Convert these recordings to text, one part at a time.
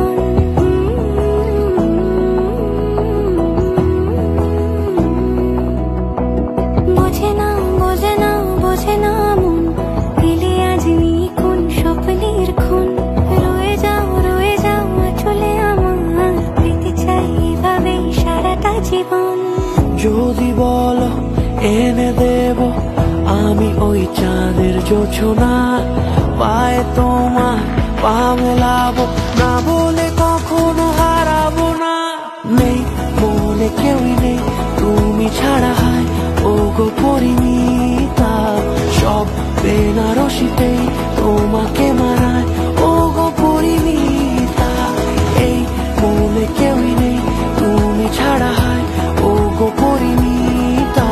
জীবন। বোঝে না বোঝে না বোঝে না মন, এলে আজ নিকুন স্বপ্নের খুন। রয়ে যাও চলে আমার, পেতে চাই এভাবেই সারাটা জীবন। যদি বলো এনে দেব আমি ওই চাঁদের জোছনা, পায়ে তোমার পা মেলাবো, না বলে কখনো হারাবো না। নেই মনে কেউই নেই তুমি ছাড়া, হায় ও গো পরিণীতা। সব বেনারসিতেই তোমাকে মানায় ও গো পরিণীতা। এই মনে কেউই নেই তুমি ছাড়া, হায় ও গো পরিণীতা।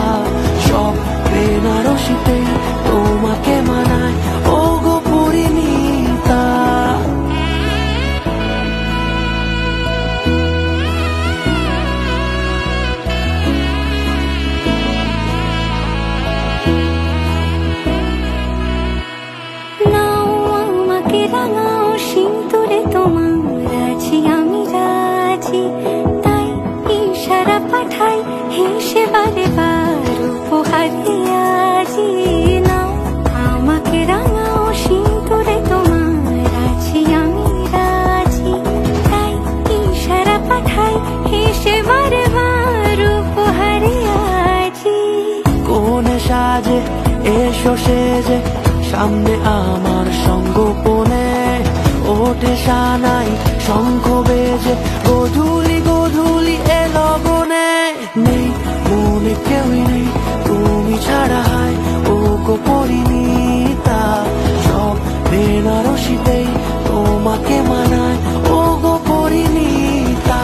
সব বেনারসিতেই তোমাকে মানায় ও গো পরিণীতা। নাও আমাকে রাঙাও সিঁদুরে তোমার, আছি আমি রাজি। তাই ইশারা পাঠাই হেসে বারে বার উপহারে আজি। নাও আমাকে রাঙাও সিঁদুরে তোমার, আছি আমি রাজি। তাই ইশারা পাঠাই হেসে বারে বার উপহারে আজি। কোনে সাজে এসো সেজে সামনে আমার সঙ্গোপনে, ওঠে সানাই শঙ্খ বেজে গধূলি গধূলি এলো বনে। নেই মনে কেউই নেই তুমি ছাড়া, হায় ও গো পরিণীতা। সব বেনারসিতেই তোমাকে মানায় ও গো পরিণীতা।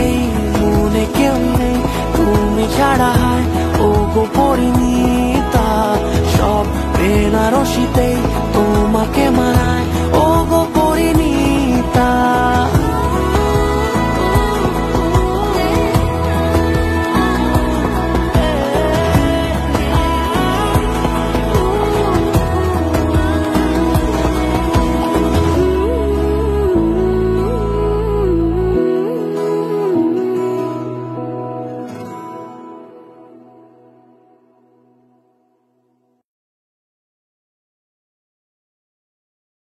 এই মনে কেউই নেই তুমি ছাড়া, হায় ও গো পরিণীতা। সব বেনারসিতেই তোমাকে মানায়